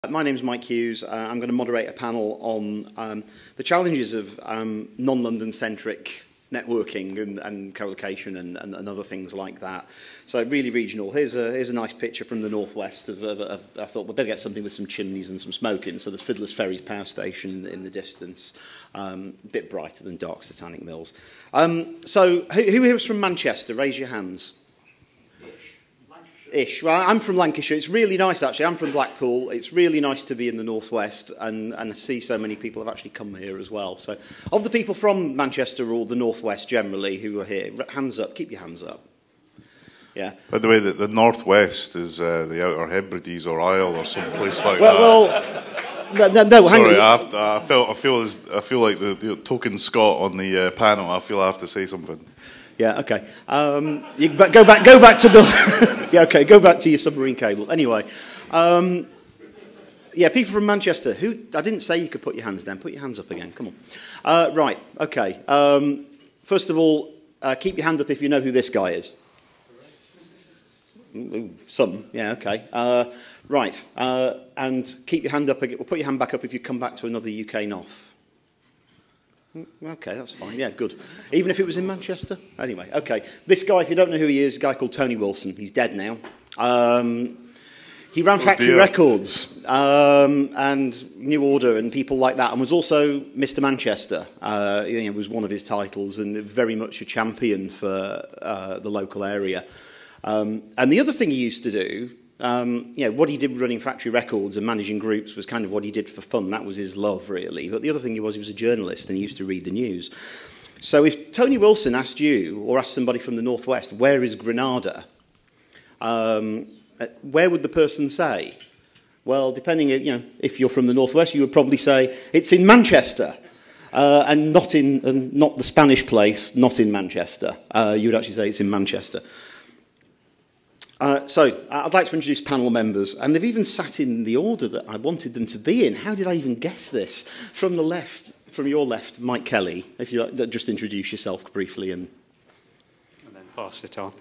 My name's Mike Hughes. I'm going to moderate a panel on the challenges of non-London-centric networking and colocation and other things like that. So really regional. Here's a nice picture from the northwest of I thought we'd better get something with some chimneys and some smoke in. So there's Fiddler's Ferry's power station in the distance, a bit brighter than Dark Satanic Mills. So who here is from Manchester? Raise your hands. Ish. Well, I'm from Lancashire. It's really nice, actually. I'm from Blackpool. It's really nice to be in the northwest and see so many people have actually come here as well. So, of the people from Manchester or the northwest generally who are here, hands up. Keep your hands up. Yeah. By the way, the northwest is the Outer Hebrides or Isle or some place like that. Well, no. Sorry, I feel like the token Scot on the panel. I feel I have to say something. Yeah, okay. You go back to Bill. Yeah, okay. Go back to your submarine cable. Anyway, yeah, people from Manchester. Who? I didn't say you could put your hands down. Put your hands up again. Come on. Right. Okay. First of all, keep your hand up if you know who this guy is. Some. Yeah. Okay. Right. And keep your hand up again. Well, put your hand back up if you come back to another UKNOF. Okay, that's fine. Yeah, good. Even if it was in Manchester? Anyway, okay. This guy, if you don't know who he is, a guy called Tony Wilson. He's dead now. He ran Factory Records and New Order and people like that, and was also Mr. Manchester. It was one of his titles, and very much a champion for the local area. And the other thing he used to do, what he did running Factory Records and managing groups was kind of what he did for fun. That was his love, really. But the other thing he was a journalist and he used to read the news. So if Tony Wilson asked you, or asked somebody from the northwest, where is Granada? Where would the person say? Well, depending, if you're from the northwest, you would probably say it's in Manchester, and not the Spanish place, not in Manchester. You would actually say it's in Manchester. So, I'd like to introduce panel members, and they've even sat in the order that I wanted them to be in. How did I even guess this? From your left, Mike Kelly, if you like, just introduce yourself briefly and then pass it on.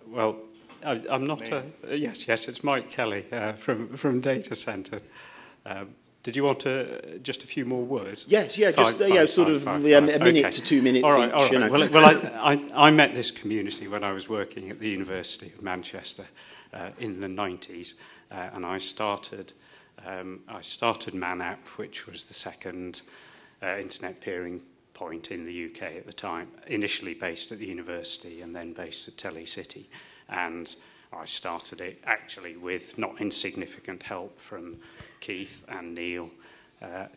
Well, I'm not... yes, it's Mike Kelly from Datacentred. Did you want just a few more words? Yes, yeah, a minute to 2 minutes all right, each. All right. You know. Well, I met this community when I was working at the University of Manchester in the 90s, and I started ManApp, which was the second internet peering point in the UK at the time, initially based at the university and then based at Telecity. And I started it actually with not insignificant help from Keith and Neil,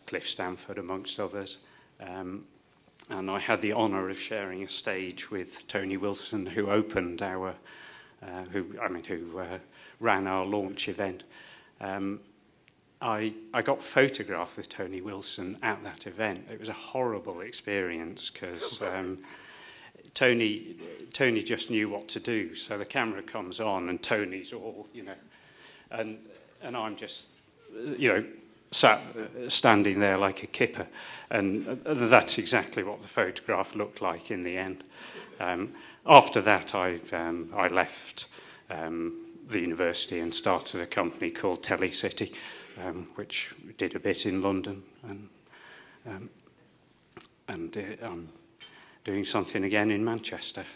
Cliff Stanford, amongst others. And I had the honour of sharing a stage with Tony Wilson, who opened who ran our launch event. I got photographed with Tony Wilson at that event. It was a horrible experience because Tony just knew what to do. So the camera comes on and Tony's all, and I'm just, standing there like a kipper. And that's exactly what the photograph looked like in the end. After that, I left the university and started a company called Telecity, which did a bit in London. And I'm doing something again in Manchester,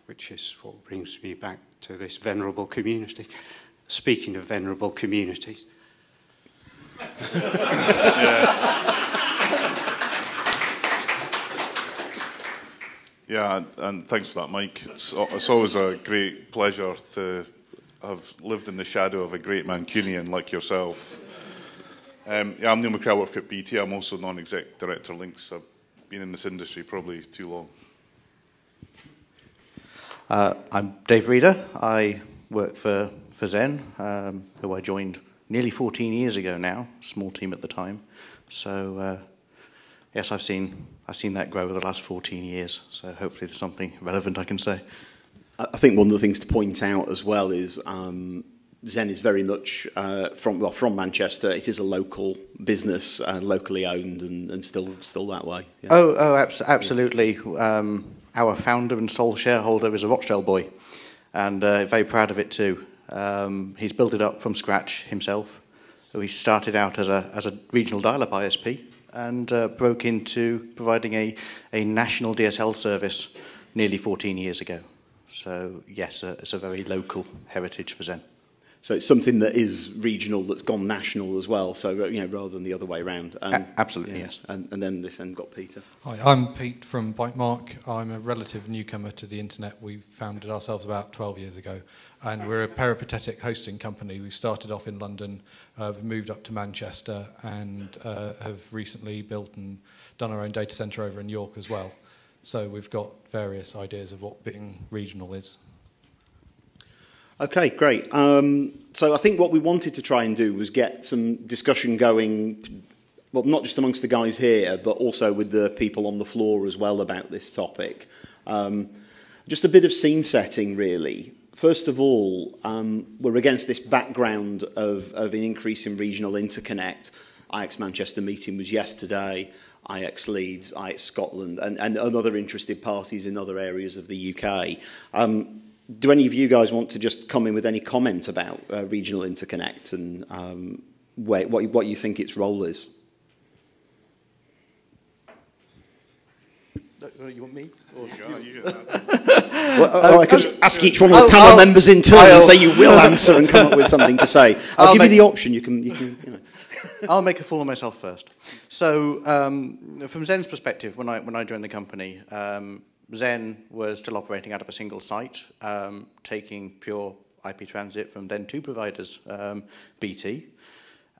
which is what brings me back to this venerable community. Speaking of venerable communities. Yeah, and thanks for that, Mike. It's always a great pleasure to have lived in the shadow of a great Mancunian like yourself. I'm Neil McRae, I work at BT. I'm also non-exec director Links. I've been in this industry probably too long. I'm Dave Reeder. I work for Zen, who I joined nearly 14 years ago now. Small team at the time. So yes, I've seen that grow over the last 14 years. So hopefully there's something relevant I can say. I think one of the things to point out as well is Zen is very much from Manchester. It is a local business, locally owned, and still that way. Yeah. Absolutely. Our founder and sole shareholder is a Rochdale boy, and very proud of it too. He's built it up from scratch himself. He started out as a regional dial-up ISP and broke into providing a national DSL service nearly 14 years ago. So yes, it's a very local heritage for Zen. So it's something that is regional that's gone national as well, so rather than the other way around. Absolutely, yes. And then this end got Peter. Hi, I'm Pete from Bytemark. I'm a relative newcomer to the internet. We founded ourselves about 12 years ago, and we're a peripatetic hosting company. We started off in London, moved up to Manchester, and have recently built and done our own data centre over in York as well. So we've got various ideas of what being regional is. Okay, great. So I think what we wanted to try and do was get some discussion going, well, not just amongst the guys here, but also with the people on the floor as well about this topic. Just a bit of scene setting, really. First of all, we're against this background of an increase in regional interconnect. IX Manchester meeting was yesterday, IX Leeds, IX Scotland, and other interested parties in other areas of the UK. Do any of you guys want to just come in with any comment about regional interconnect and what you think its role is? You want me? Or I could just ask each one of the panel members in turn and say you will answer and come up with something to say. I'll give you the option. You can. I'll make a fool of myself first. So, from Zen's perspective, when I joined the company, Zen was still operating out of a single site, taking pure IP transit from then two providers, BT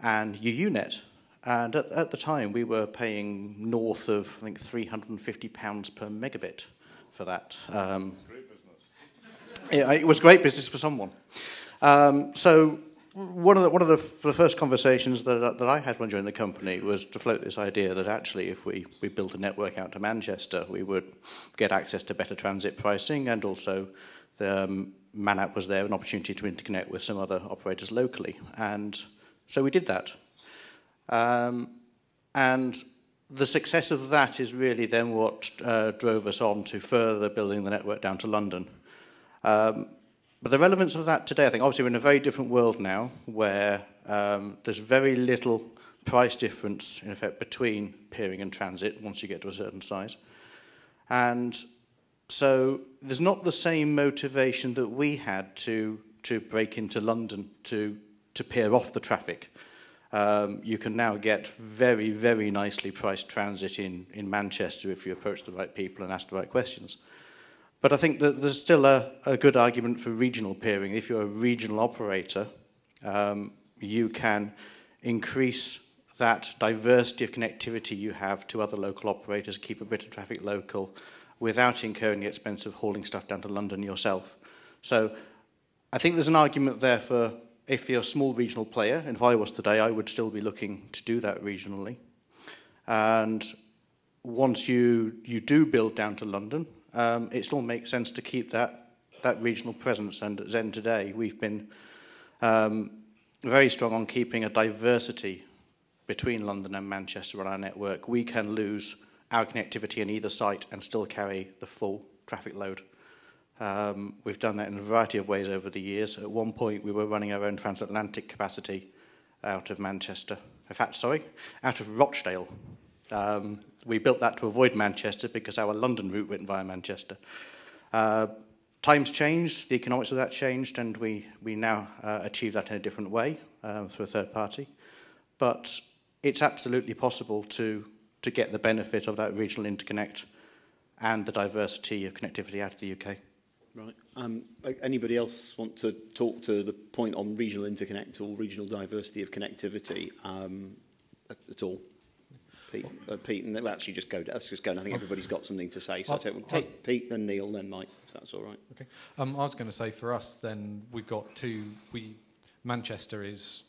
and UUNet. And at the time, we were paying north of, I think, £350 per megabit for that. Great business. Yeah, it was great business for someone. So one of the first conversations that I had when joining the company was to float this idea that actually if we built a network out to Manchester, we would get access to better transit pricing, and also the MANAP was there, an opportunity to interconnect with some other operators locally. And so we did that. And the success of that is really then what drove us on to further building the network down to London. But the relevance of that today, I think obviously we're in a very different world now where there's very little price difference, in effect, between peering and transit once you get to a certain size. And so there's not the same motivation that we had to break into London to peer off the traffic. You can now get very, very nicely priced transit in Manchester if you approach the right people and ask the right questions. But I think that there's still a good argument for regional peering. If you're a regional operator, you can increase that diversity of connectivity you have to other local operators, keep a bit of traffic local, without incurring the expense of hauling stuff down to London yourself. So I think there's an argument there for if you're a small regional player, and if I was today, I would still be looking to do that regionally. And once you do build down to London, it still makes sense to keep that regional presence. And at Zen today, we've been very strong on keeping a diversity between London and Manchester on our network. We can lose our connectivity in either site and still carry the full traffic load. We've done that in a variety of ways over the years. At one point, we were running our own transatlantic capacity out of Manchester. In fact, out of Rochdale. We built that to avoid Manchester because our London route went via Manchester. Times changed, the economics of that changed, and we now achieve that in a different way through a third party. But it's absolutely possible to get the benefit of that regional interconnect and the diversity of connectivity out of the UK. Right. Anybody else want to talk to the point on regional interconnect or regional diversity of connectivity at all? Pete, and let's just go. And I think everybody's got something to say. So take Pete, then Neil, then Mike. If that's all right. Okay. I was going to say for us, then we've got two. Manchester is,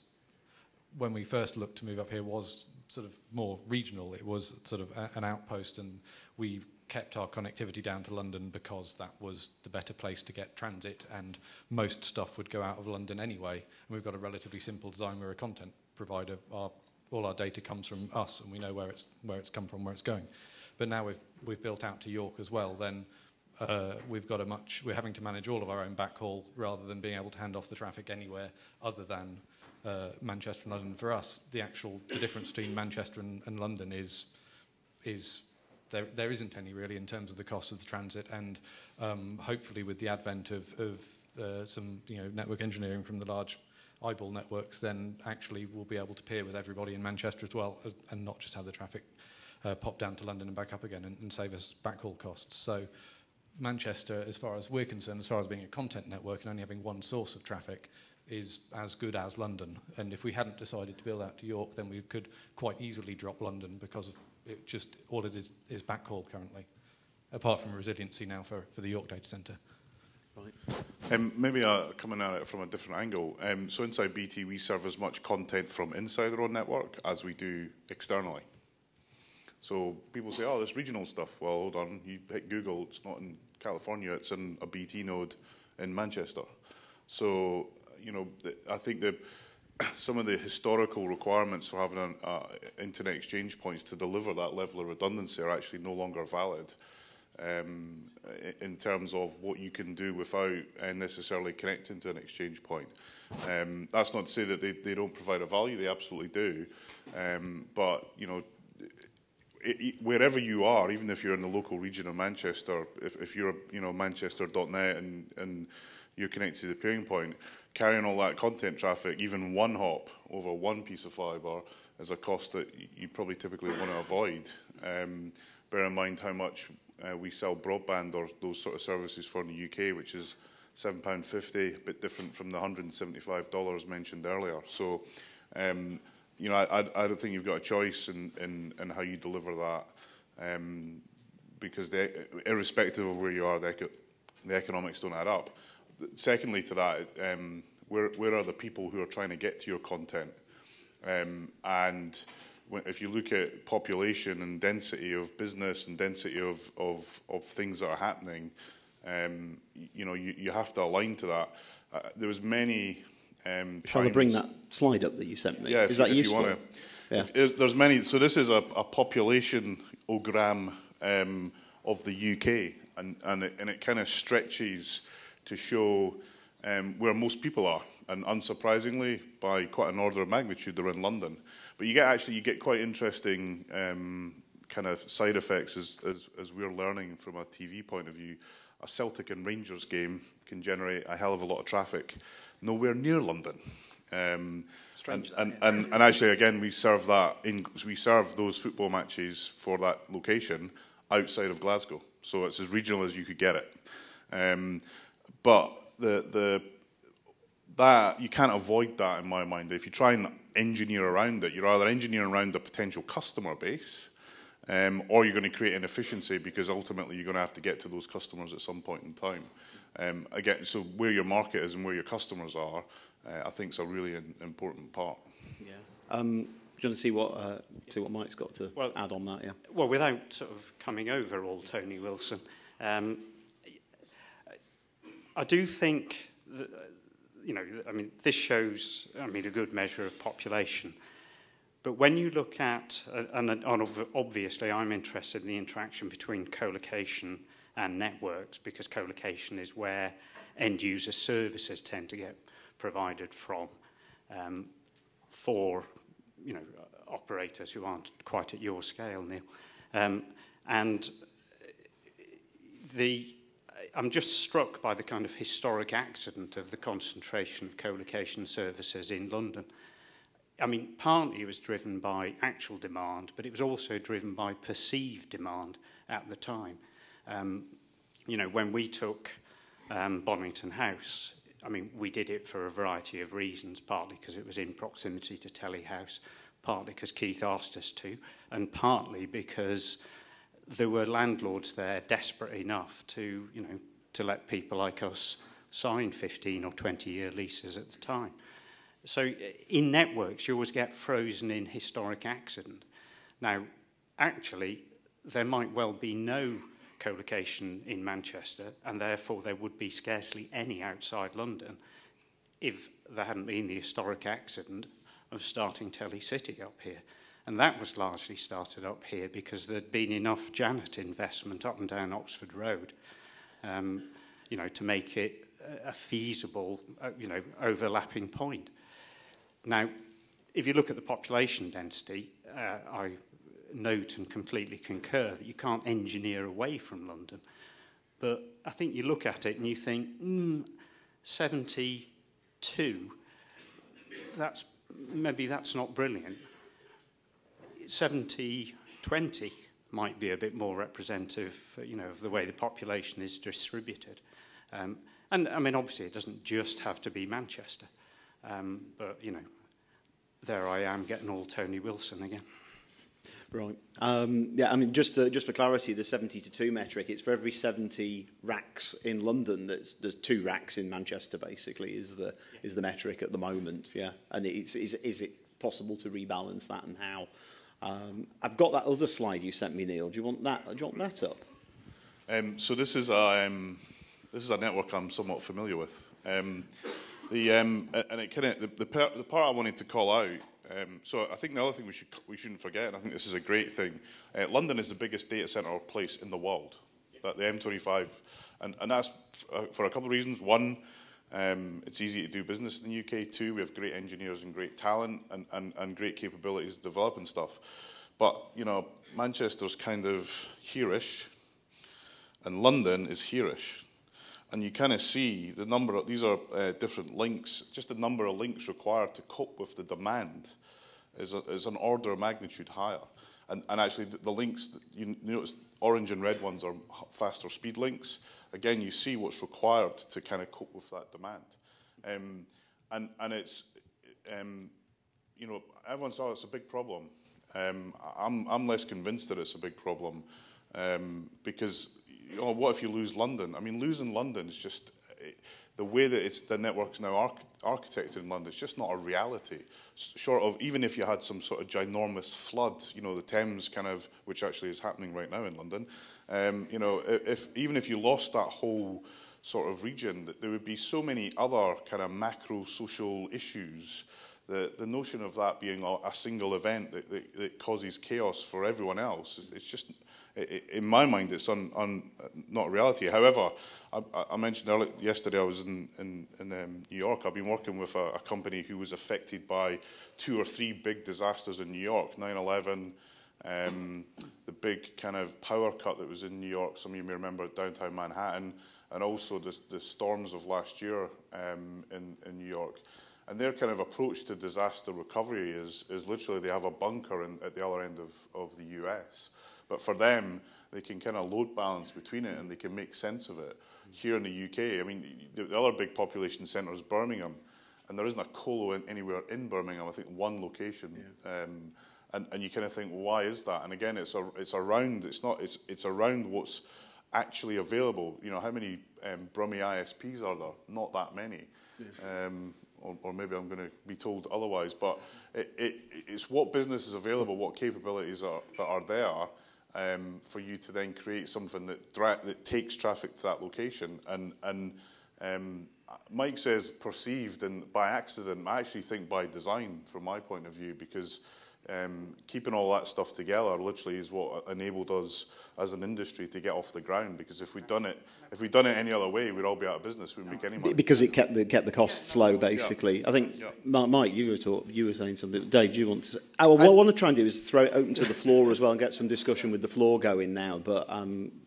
when we first looked to move up here, was sort of more regional. It was sort of an outpost, and we kept our connectivity down to London because that was the better place to get transit, and most stuff would go out of London anyway. And we've got a relatively simple design. We're a content provider. All our data comes from us, and we know where it's come from, where it's going. But now we've built out to York as well. Then we're having to manage all of our own backhaul rather than being able to hand off the traffic anywhere other than Manchester and London. For us, the difference between Manchester and London is there isn't any really in terms of the cost of the transit, and hopefully with the advent of some network engineering from the large eyeball networks, then actually we'll be able to peer with everybody in Manchester as well, and not just have the traffic pop down to London and back up again and save us backhaul costs. So Manchester, as far as we're concerned, as far as being a content network and only having one source of traffic, is as good as London. And if we hadn't decided to build out to York, then we could quite easily drop London, because of it just all it is backhaul currently, apart from resiliency now for the York data centre. Right. Maybe coming at it from a different angle. So inside BT, we serve as much content from inside our own network as we do externally. So people say, oh, this regional stuff. Well, hold on, you hit Google, it's not in California, it's in a BT node in Manchester. So, I think that some of the historical requirements for having internet exchange points to deliver that level of redundancy are actually no longer valid in terms of what you can do without necessarily connecting to an exchange point. That's not to say that they don't provide a value, they absolutely do. But, wherever you are, even if you're in the local region of Manchester, if you're Manchester.net and you're connected to the peering point, carrying all that content traffic, even one hop over one piece of fibre, is a cost that you probably typically want to avoid. Bear in mind how much we sell broadband or those sort of services for in the UK, which is £7.50, a bit different from the $175 mentioned earlier. So, I don't think you've got a choice in how you deliver that, because irrespective of where you are, the economics don't add up. Secondly to that, where are the people who are trying to get to your content? And if you look at population and density of business and density of things that are happening, you have to align to that. There was many Shall I bring that slide up that you sent me? Yeah, is that if useful? you want to. Yeah. There's many. So this is a population-ogram of the UK, and it kind of stretches to show where most people are, and unsurprisingly, by quite an order of magnitude, they're in London. But you get quite interesting kind of side effects as we're learning from a TV point of view. A Celtic and Rangers game can generate a hell of a lot of traffic nowhere near London. Strange. And actually, again, we serve those football matches for that location outside of Glasgow, so it's as regional as you could get it. But that you can't avoid that in my mind. If you try and engineer around it, you're either engineering around a potential customer base, or you're going to create inefficiency, because ultimately you're going to have to get to those customers at some point in time. Again, so where your market is and where your customers are, I think is a really important part. Yeah. Do you want to see what Mike's got to add on that? Yeah. Well, without sort of coming over all Tony Wilson, I do think that, this shows, a good measure of population. But when you look at, and obviously I'm interested in the interaction between colocation and networks, because colocation is where end-user services tend to get provided from for, operators who aren't quite at your scale, Neil. I'm just struck by the kind of historic accident of the concentration of colocation services in London. Partly it was driven by actual demand, but it was also driven by perceived demand at the time. When we took Bonington House, we did it for a variety of reasons, partly because it was in proximity to Telly House, partly because Keith asked us to, and partly because there were landlords there desperate enough to let people like us sign 15 or 20-year leases at the time. So in networks, you always get frozen in historic accident. Now, actually, there might well be no colocation in Manchester, and therefore there would be scarcely any outside London if there hadn't been the historic accident of starting Telly City up here. And that was largely started up here because there'd been enough Janet investment up and down Oxford Road you know, to make it a feasible, you know, overlapping point. Now, if you look at the population density, I note and completely concur that you can't engineer away from London. But I think you look at it and you think, 72, maybe that's not brilliant. 70-20 might be a bit more representative, you know, of the way the population is distributed. And I mean, obviously, it doesn't just have to be Manchester. But, you know, there I am getting all Tony Wilson again. Right. Yeah, I mean, just for clarity, the 70-2 metric, it's for every 70 racks in London, there's 2 racks in Manchester, basically, is the metric at the moment, yeah. And is it possible to rebalance that, and how? I've got that other slide you sent me, Neil. Do you want that up? So this is a network I'm somewhat familiar with. And it kind of the part I wanted to call out. So I think the other thing we shouldn't forget, and I think this is a great thing. London is the biggest data center place in the world. That the M25, and that's for a couple of reasons. One, it's easy to do business in the UK. 2, we have great engineers and great talent and great capabilities to develop and stuff. But, you know, Manchester's kind of here-ish, and London is here-ish. And you kind of see the number of, these are different links, just the number of links required to cope with the demand is an order of magnitude higher. And actually the links, you notice orange and red ones are faster speed links. Again, you see what's required to kind of cope with that demand. And it's, you know, everyone saw it's a big problem. I'm less convinced that it's a big problem because, you know, what if you lose London? I mean, losing London is just the way that the network's now architected in London. It's just not a reality. Short of, even if you had some sort of ginormous flood, you know, the Thames kind of, which actually is happening right now in London. You know, even if you lost that whole sort of region, there would be so many other kind of macro social issues. The notion of that being a single event that causes chaos for everyone else, it's just, in my mind, it's not reality. However, I mentioned earlier, yesterday I was in New York. I've been working with a company who was affected by 2 or 3 big disasters in New York, 9/11, the big kind of power cut that was in New York, some of you may remember, downtown Manhattan, and also the storms of last year in New York. And their kind of approach to disaster recovery is literally they have a bunker at the other end of the US. But for them, they can kind of load balance between it and they can make sense of it. Here in the UK, I mean, the other big population centre is Birmingham, and there isn't a colo anywhere in Birmingham, I think 1 location. Yeah. And you kind of think, well, why is that? And again, it's around what's actually available. You know, how many Brummie ISPs are there? Not that many. Yeah. Or maybe I'm going to be told otherwise, but it's what business is available, what capabilities are there for you to then create something that takes traffic to that location. And Mike says perceived, and by accident, I actually think by design from my point of view, because keeping all that stuff together literally is what enabled us as an industry to get off the ground. Because if we'd done it any other way, we'd all be out of business. We wouldn't make any money. Because it kept the costs low, basically. Yeah. I think, yeah. Mike, you were saying something. Dave, do you want to say? What I want to try and do is throw it open to the floor as well and get some discussion with the floor going now. But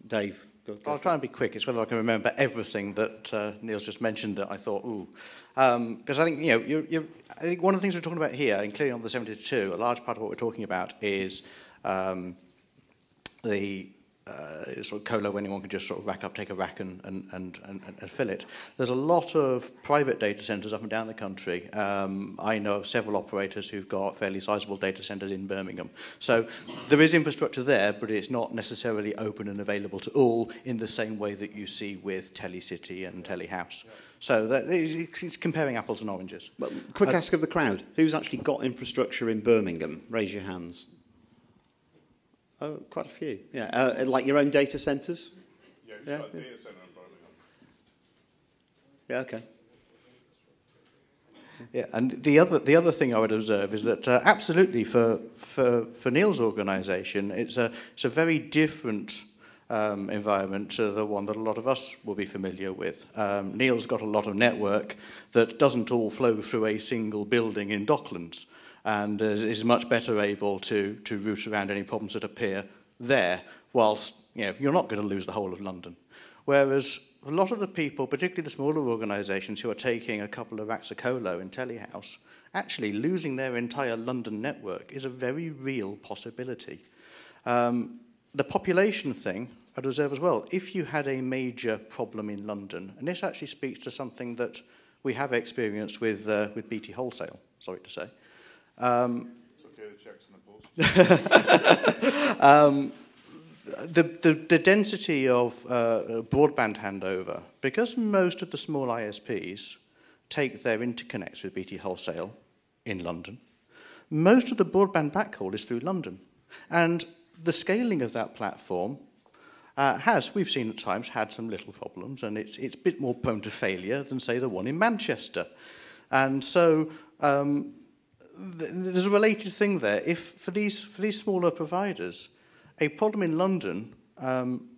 Dave. I'll try and be quick. It's whether I can remember everything that Neil's just mentioned that I thought, ooh. Because I think, you know, I think one of the things we're talking about here, including on the 72, a large part of what we're talking about is the sort of colo, when anyone can just sort of take a rack and fill it. There's a lot of private data centres up and down the country. I know of several operators who've got fairly sizable data centres in Birmingham. So there is infrastructure there, but it's not necessarily open and available to all in the same way that you see with Telecity and Telehouse. Yeah. So it's comparing apples and oranges. Well, quick ask of the crowd. Who's actually got infrastructure in Birmingham? Raise your hands. Oh, quite a few. Yeah, like your own data centres? Yeah, we've got a data centre in Birmingham. Yeah, okay. Yeah, and the other thing I would observe is that absolutely for Neil's organisation, it's a very different environment to the one that a lot of us will be familiar with. Neil's got a lot of network that doesn't all flow through a single building in Docklands, and is much better able to route around any problems that appear there, whilst you're not going to lose the whole of London. Whereas a lot of the people, particularly the smaller organisations who are taking a couple of racks of colo in Telehouse, actually losing their entire London network is a very real possibility. The population thing, I'd observe as well, if you had a major problem in London, and this actually speaks to something that we have experienced with BT Wholesale, sorry to say. It's okay, the check's in the post. The density of broadband handover, because most of the small ISPs take their interconnects with BT Wholesale in London, most of the broadband backhaul is through London. And the scaling of that platform we've seen at times, had some little problems, and it's a bit more prone to failure than, say, the one in Manchester. And so there's a related thing there. If for these smaller providers, a problem in London,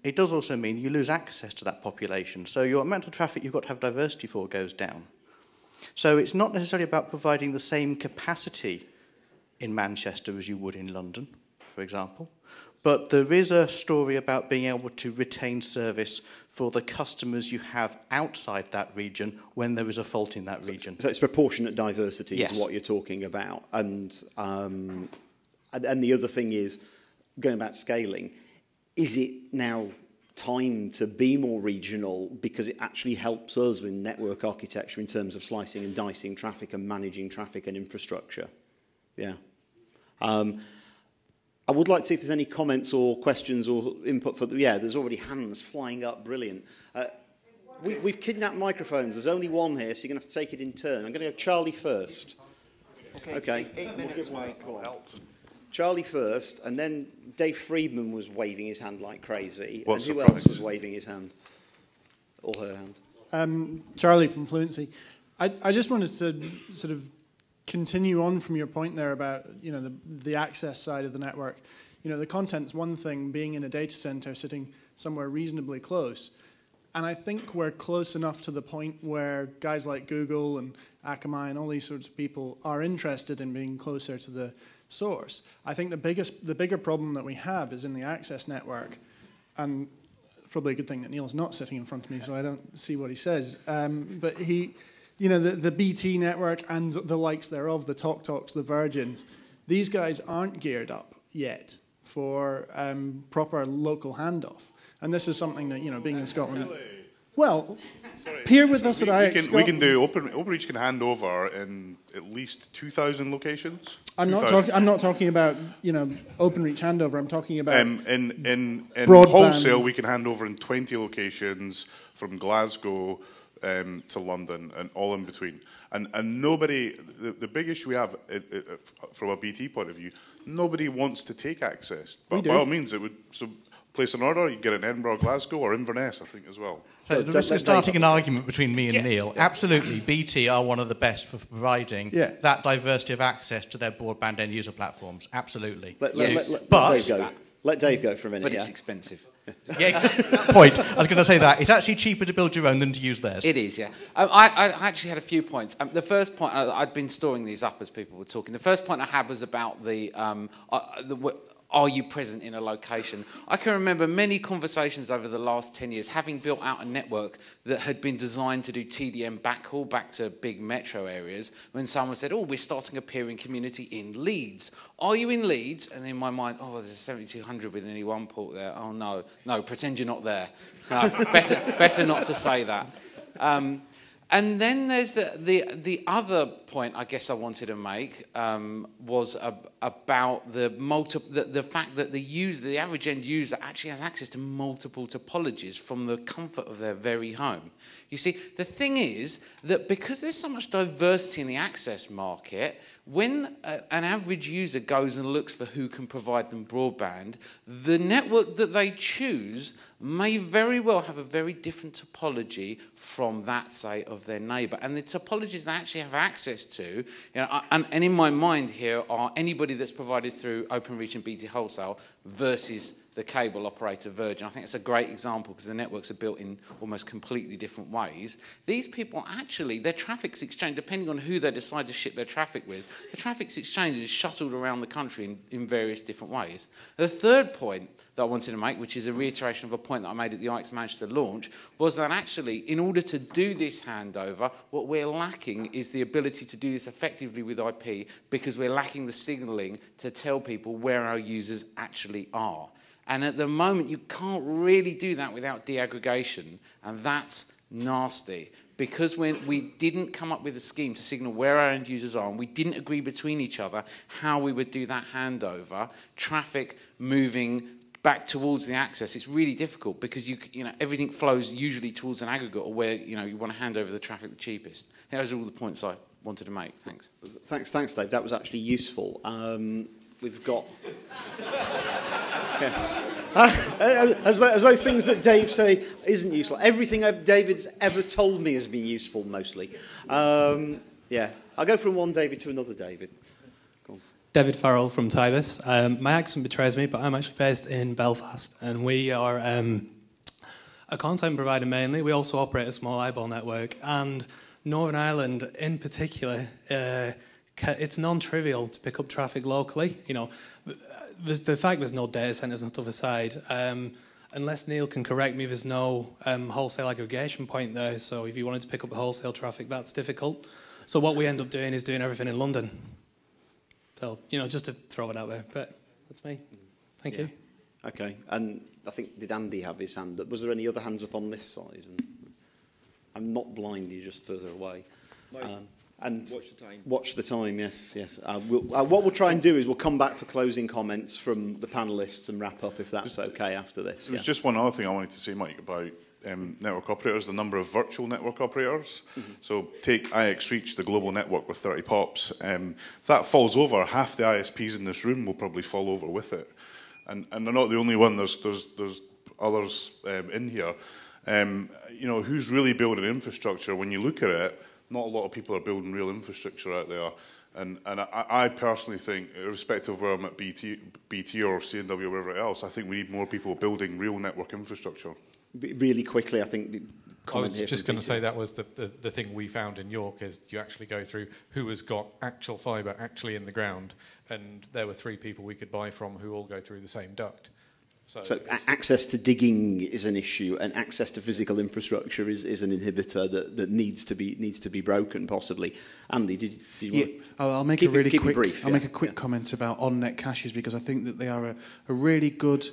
it does also mean you lose access to that population. So your amount of traffic you've got to have diversity for goes down. So it's not necessarily about providing the same capacity in Manchester as you would in London, for example. But there is a story about being able to retain service for the customers you have outside that region when there is a fault in that region. So it's proportionate diversity, yes, is what you're talking about. And the other thing is, going back to scaling, is it now time to be more regional because it actually helps us with network architecture in terms of slicing and dicing traffic and managing traffic and infrastructure? Yeah. I would like to see if there's any comments or questions or input for... Yeah, there's already hands flying up. Brilliant. We've kidnapped microphones. There's only one here, so you're going to have to take it in turn. I'm going to go Charlie first. Okay. 8 minutes, Mike. Charlie first, and then Dave Friedman was waving his hand like crazy. What and who surprise. else was waving his hand? Or her hand? Charlie from Fluency. I just wanted to sort of continue on from your point there about the access side of the network. The content's one thing, being in a data center, sitting somewhere reasonably close. And I think we're close enough to the point where guys like Google and Akamai and all these sorts of people are interested in being closer to the source. I think the bigger problem that we have is in the access network, and probably a good thing that Neil's not sitting in front of me, so I don't see what he says. But the BT network and the likes thereof, the TalkTalks, the Virgins, these guys aren't geared up yet for proper local handoff. And this is something that, being in Scotland... Well, peer with us at IX Scotland. We can do... Openreach can hand over in at least 2,000 locations. I'm not talking about, Openreach handover. I'm talking about... In broadband. wholesale, we can hand over in 20 locations from Glasgow to London and all in between. And nobody... The big issue we have from a BT point of view, nobody wants to take access. But by all means, it would... So, place an order, you get it in Edinburgh, Glasgow, or Inverness, I think, as well. So the risk of starting an argument between me and Neil, absolutely, BT are one of the best for providing that diversity of access to their broadband end-user platforms. Absolutely. Let Dave go for a minute. But it's expensive. Yeah, point. I was going to say that. It's actually cheaper to build your own than to use theirs. It is, yeah. I actually had a few points. The first point, I'd been storing these up as people were talking. The first point I had was about are you present in a location? I can remember many conversations over the last 10 years, having built out a network that had been designed to do TDM backhaul back to big metro areas, when someone said, we're starting a peering community in Leeds. Are you in Leeds? And in my mind, there's a 7200 with only one port there. Oh, no, pretend you're not there. No, better not to say that. And then there's the other point I guess I wanted to make was about the fact that the average end user actually has access to multiple topologies from the comfort of their very home. You see, the thing is that because there's so much diversity in the access market, when an average user goes and looks for who can provide them broadband, the network that they choose may very well have a very different topology from that, say, of their neighbour. And the topologies they actually have access to, and in my mind here are anybody that's provided through Openreach and BT Wholesale versus the cable operator Virgin. I think it's a great example because the networks are built in almost completely different ways. These people actually, their traffic's exchanged, depending on who they decide to ship their traffic with, the traffic's exchanged is shuttled around the country in various different ways. The third point that I wanted to make, which is a reiteration of a point that I made at the IX Manchester launch, was that actually, in order to do this handover, what we're lacking is the ability to do this effectively with IP because we're lacking the signalling to tell people where our users actually are. And at the moment, you can't really do that without deaggregation, and that's nasty. Because we didn't come up with a scheme to signal where our end users are, and we didn't agree between each other how we would do that handover, traffic moving back towards the access, it's really difficult because you know everything flows usually towards an aggregate or where you want to hand over the traffic the cheapest. Those are all the points I wanted to make. Thanks. Thanks, Dave. That was actually useful. We've got... Yes. As though things that Dave say isn't useful. Everything David's ever told me has been useful, mostly. Yeah. I'll go from one David to another David. Go on. David Farrell from Taphouse. My accent betrays me, but I'm actually based in Belfast, and we are a content provider mainly. We also operate a small eyeball network, and Northern Ireland in particular, it's non-trivial to pick up traffic locally. You know, the fact there's no data centres and stuff aside, unless Neil can correct me, there's no wholesale aggregation point there. So if you wanted to pick up the wholesale traffic, that's difficult. So what we end up doing is doing everything in London. So, just to throw it out there. But that's me. Thank you. Okay. And I think, did Andy have his hand up? Was there any other hands up on this side? I'm not blind, you're just further away. And watch the time. Watch the time, yes. What we'll try and do is we'll come back for closing comments from the panellists and wrap up if that's okay after this. There's just one other thing I wanted to say, Mike, about network operators, the number of virtual network operators. Mm-hmm. So take IX Reach, the global network with 30 POPs. If that falls over, half the ISPs in this room will probably fall over with it. And they're not the only one, there's others in here. Who's really building infrastructure? When you look at it, not a lot of people are building real infrastructure out there. And I personally think, irrespective of where I'm at BT or CNW or wherever else, I think we need more people building real network infrastructure. Really quickly, I think... I was just going to say that was the thing we found in York is you actually go through who has got actual fibre actually in the ground, and there were 3 people we could buy from who all go through the same duct. So access to digging is an issue, and access to physical infrastructure is an inhibitor that needs to be broken, possibly. Andy, did you want to I'll make a really quick. I'll make a quick comment about on-net caches because I think that they are a really good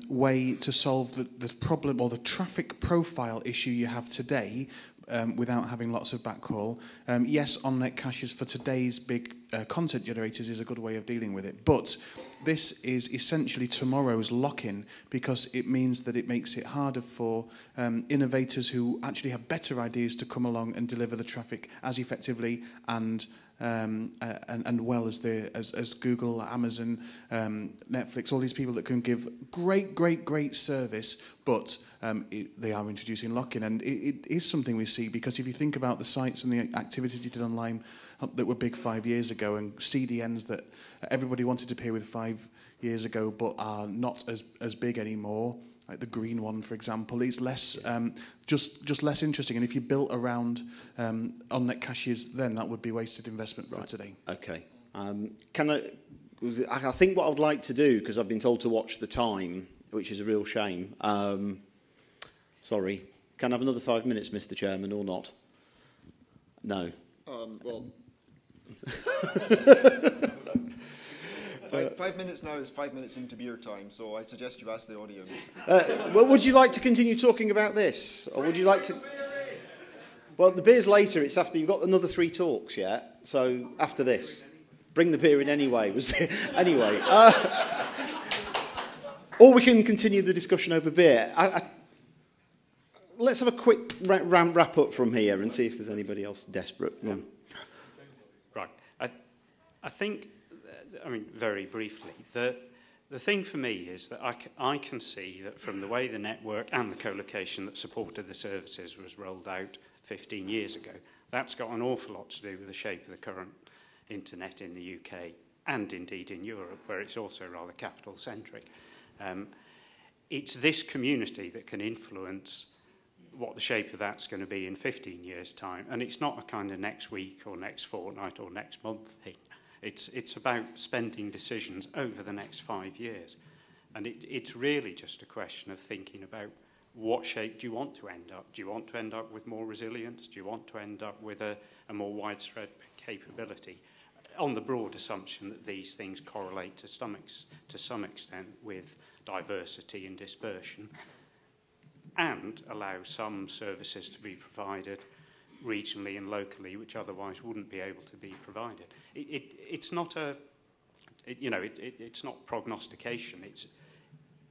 way to solve the problem or the traffic profile issue you have today. Without having lots of backhaul. Yes, on-net caches for today's big content generators is a good way of dealing with it. But this is essentially tomorrow's lock-in because it means that it makes it harder for innovators who actually have better ideas to come along and deliver the traffic as effectively and well as Google, Amazon, Netflix, all these people that can give great service, but they are introducing lock-in, and it is something we see because if you think about the sites and the activities you did online that were big 5 years ago, and CDNs that everybody wanted to pay with 5 years ago, but are not as big anymore. Like the green one, for example, it's less, just less interesting. And if you built around on-net caches, then that would be wasted investment for today. Okay. I think what I would like to do, because I've been told to watch the time, which is a real shame. Sorry. Can I have another 5 minutes, Mr. Chairman, or not? No. Well... 5 minutes now is 5 minutes into beer time, so I suggest you ask the audience. Well, would you like to continue talking about this, or would you like to? Well, the beer's later. It's after you've got another 3 talks, yeah. So after this, bring the beer in anyway. Anyway, or we can continue the discussion over beer. Let's have a quick wrap up from here and see if there's anybody else desperate. Yeah. Right. I think. I mean, very briefly, the thing for me is that I can see that from the way the network and the colocation that supported the services was rolled out 15 years ago, that's got an awful lot to do with the shape of the current internet in the UK and indeed in Europe, where it's also rather capital-centric. It's this community that can influence what the shape of that's going to be in 15 years' time. And it's not a kind of next week or next fortnight or next month thing. It's about spending decisions over the next 5 years. And it's really just a question of thinking about what shape do you want to end up? Do you want to end up with more resilience? Do you want to end up with a more widespread capability? On the broad assumption that these things correlate to some extent with diversity and dispersion, and allow some services to be provided regionally and locally, which otherwise wouldn't be able to be provided. It's not it's not prognostication.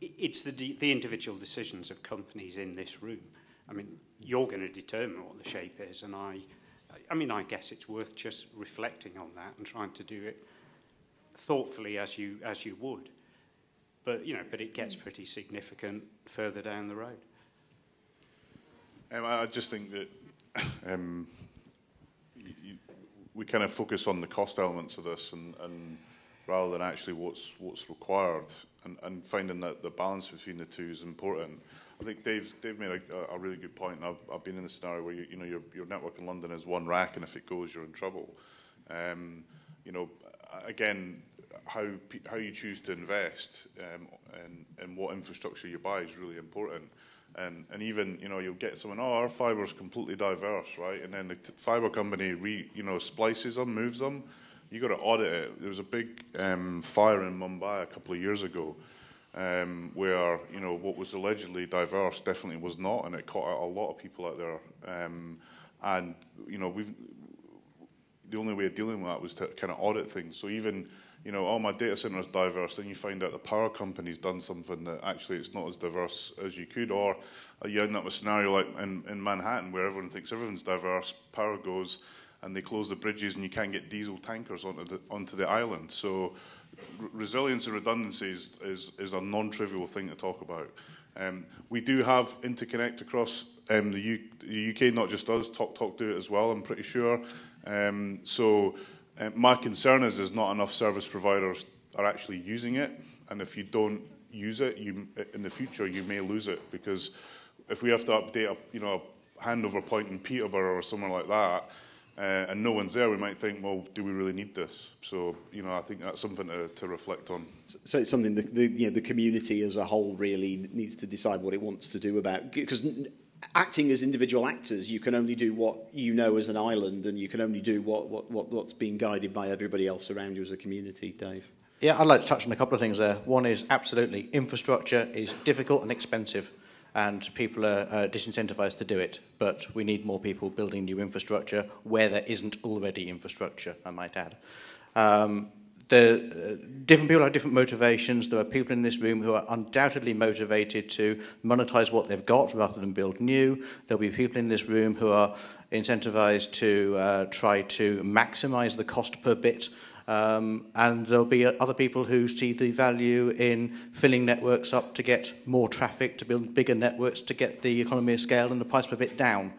It's the individual decisions of companies in this room. I mean, you're going to determine what the shape is, and I guess it's worth just reflecting on that and trying to do it thoughtfully as you would. But it gets pretty significant further down the road. I just think that we kind of focus on the cost elements of this, and rather than actually what's required, and finding that the balance between the two is important. I think Dave made a really good point. And I've been in the scenario where your network in London is one rack, and if it goes, you're in trouble. Again, how you choose to invest and what infrastructure you buy is really important. And even you'll get someone, our fibre is completely diverse, right? And then the fibre company splices them, moves them. You got to audit it. There was a big fire in Mumbai a couple of years ago, where what was allegedly diverse definitely was not, and it caught out a lot of people out there. And the only way of dealing with that was to kind of audit things. So even my data center is diverse, then you find out the power company's done something that actually it's not as diverse as you could, or you end up with a scenario like in Manhattan where everyone thinks everyone's diverse, power goes, and they close the bridges and you can't get diesel tankers onto the island. So resilience and redundancy is a non-trivial thing to talk about. We do have interconnect across the UK, not just us. Talk do it as well, I'm pretty sure. My concern is there's not enough service providers are actually using it, and if you don't use it, in the future you may lose it, because if we have to update a handover point in Peterborough or somewhere like that, and no one's there, we might think, well, do we really need this? So I think that's something to reflect on. So it's something the community as a whole really needs to decide what it wants to do about, because acting as individual actors, you can only do what you know as an island, and you can only do what's being guided by everybody else around you as a community. Dave? Yeah, I'd like to touch on a couple of things there. One is absolutely infrastructure is difficult and expensive, and people are disincentivized to do it. But we need more people building new infrastructure where there isn't already infrastructure, I might add. Different people have different motivations. There are people in this room who are undoubtedly motivated to monetize what they've got rather than build new. There'll be people in this room who are incentivized to try to maximize the cost per bit. And there'll be other people who see the value in filling networks up to get more traffic, to build bigger networks, to get the economy of scale and the price per bit down.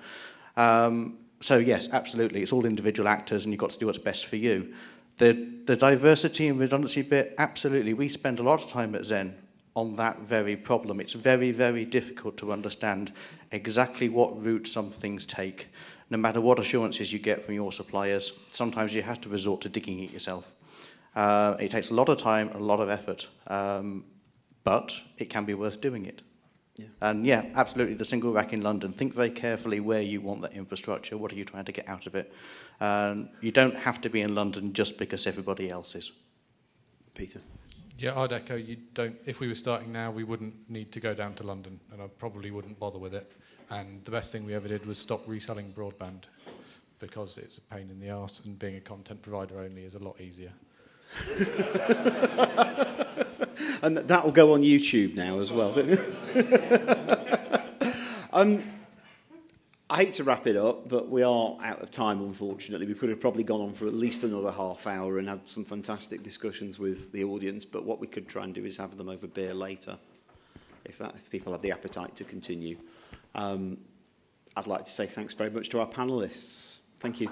So yes, absolutely, it's all individual actors, and you've got to do what's best for you. The diversity and redundancy bit, absolutely. We spend a lot of time at Zen on that very problem. It's very, very difficult to understand exactly what route some things take. No matter what assurances you get from your suppliers, sometimes you have to resort to digging it yourself. It takes a lot of time and a lot of effort, but it can be worth doing it. Yeah. And yeah, absolutely, the single rack in London. Think very carefully where you want that infrastructure. What are you trying to get out of it? You don't have to be in London just because everybody else is. Peter? Yeah, I'd echo. You don't. If we were starting now, we wouldn't need to go down to London, and I probably wouldn't bother with it. And the best thing we ever did was stop reselling broadband, because it's a pain in the arse, and being a content provider only is a lot easier. And that'll go on YouTube now as well. I hate to wrap it up, but we are out of time, unfortunately. We could have probably gone on for at least another half hour and had some fantastic discussions with the audience, but what we could try and do is have them over beer later, if people have the appetite to continue. I'd like to say thanks very much to our panellists. Thank you.